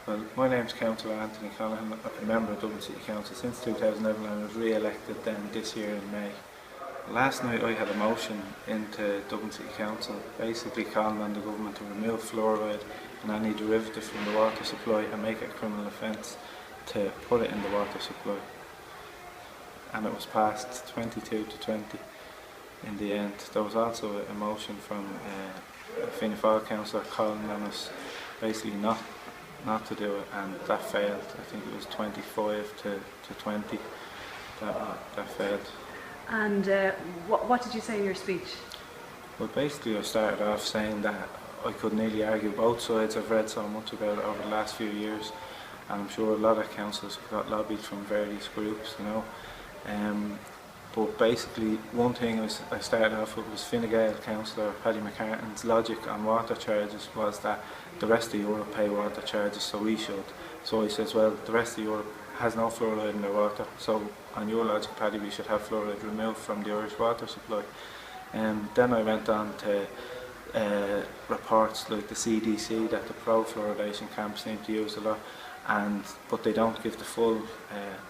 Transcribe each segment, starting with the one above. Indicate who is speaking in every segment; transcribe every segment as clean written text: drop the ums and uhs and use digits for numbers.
Speaker 1: Well, my name's Councillor Anthony Callaghan. I'm a member of Dublin City Council since 2011 and I was re-elected then this year in May. Last night I had a motion into Dublin City Council basically calling on the government to remove fluoride and any derivative from the water supply and make it a criminal offence to put it in the water supply. And it was passed 22 to 20 in the end. There was also a motion from a Fianna Fáil councillor calling on us basically not to do it, and that failed. I think it was 25 to 20 that failed.
Speaker 2: And what did you say in your speech?
Speaker 1: Well, basically I started off saying that I could nearly argue both sides. I've read so much about it over the last few years, and I'm sure a lot of councillors got lobbied from various groups, you know. But basically, one thing I started off with was Fine Gael councillor Paddy McCartan's logic on water charges was that the rest of Europe pay water charges, so we should. So he says, well, the rest of Europe has no fluoride in their water, so on your logic, Paddy, we should have fluoride removed from the Irish water supply. Then I went on to reports like the CDC that the pro-fluoridation camps seem to use a lot, but they don't give the full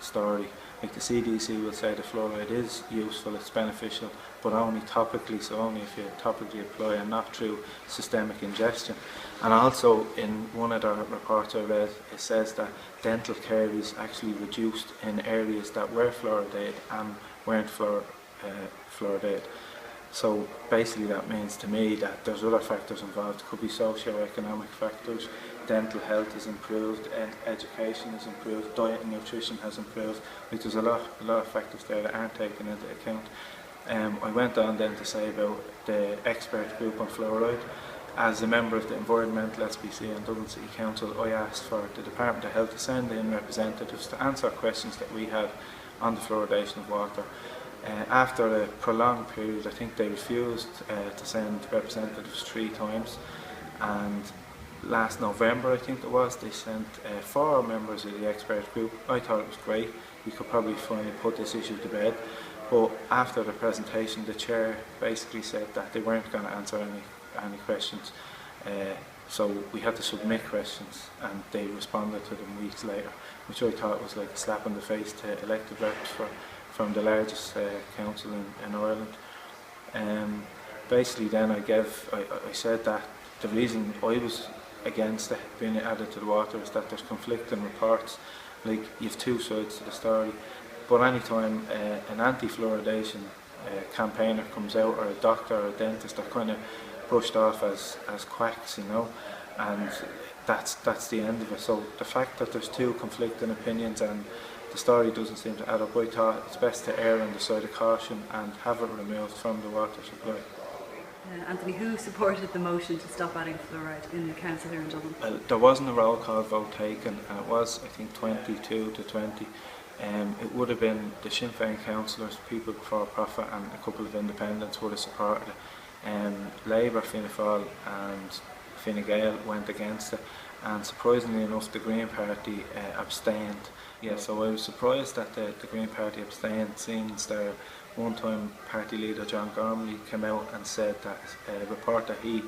Speaker 1: story. Like the CDC will say the fluoride is useful, it's beneficial, but only topically, so only if you topically apply and not through systemic ingestion. And also in one of the reports I read, it says that dental caries actually reduced in areas that were fluoridated and weren't fluoridated. So basically that means to me that there's other factors involved. It could be socio-economic factors, dental health is improved, education is improved, diet and nutrition has improved. Like there's a lot of factors there that aren't taken into account. I went on then to say about the expert group on fluoride. As a member of the Environmental SPC and Dublin City Council, I asked for the Department of Health to send in representatives to answer questions that we had on the fluoridation of water. After a prolonged period, I think they refused to send representatives 3 times, and last November, I think it was, they sent 4 members of the expert group. I thought it was great. We could probably finally put this issue to bed, but after the presentation, the chair basically said that they weren't going to answer any questions. So we had to submit questions, and they responded to them weeks later, which I thought was like a slap in the face to elected reps from the largest council in Ireland. Basically then I said that the reason I was against it being added to the water is that there's conflicting reports. Like, you have 2 sides to the story, but any time an anti-fluoridation campaigner comes out, or a doctor or a dentist, are kind of brushed off as quacks, you know, and that's the end of it. So the fact that there's 2 conflicting opinions and the story doesn't seem to add up, I thought it's best to err on the side of caution and have it removed from the water supply.
Speaker 2: Anthony, who supported the motion to stop adding fluoride in the council here in Dublin?
Speaker 1: There wasn't a roll call vote taken, and it was, I think, 22 to 20. It would have been the Sinn Fein councillors, People Before Profit, and a couple of independents would have supported it. Labour, Fianna Fáil and Fine Gael went against it, and surprisingly enough the Green Party abstained. Yeah, so I was surprised that the Green Party abstained, since their one-time party leader John Gormley came out and said that a report that he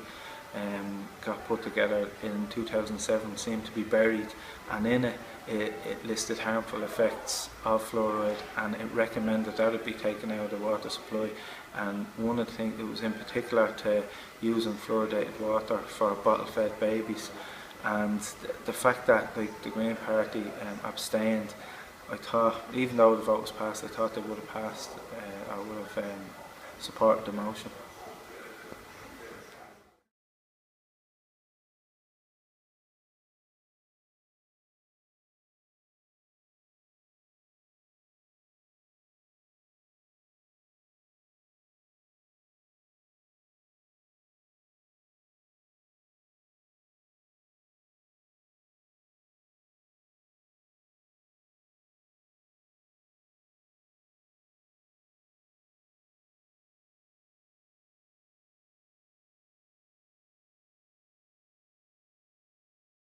Speaker 1: got put together in 2007 seemed to be buried, and in it listed harmful effects of fluoride, and it recommended that it be taken out of the water supply. And one of the things, it was in particular to using fluoridated water for bottle-fed babies. And the fact that the Green Party abstained, I thought, even though the vote was passed, I thought they would have passed or would have supported the motion.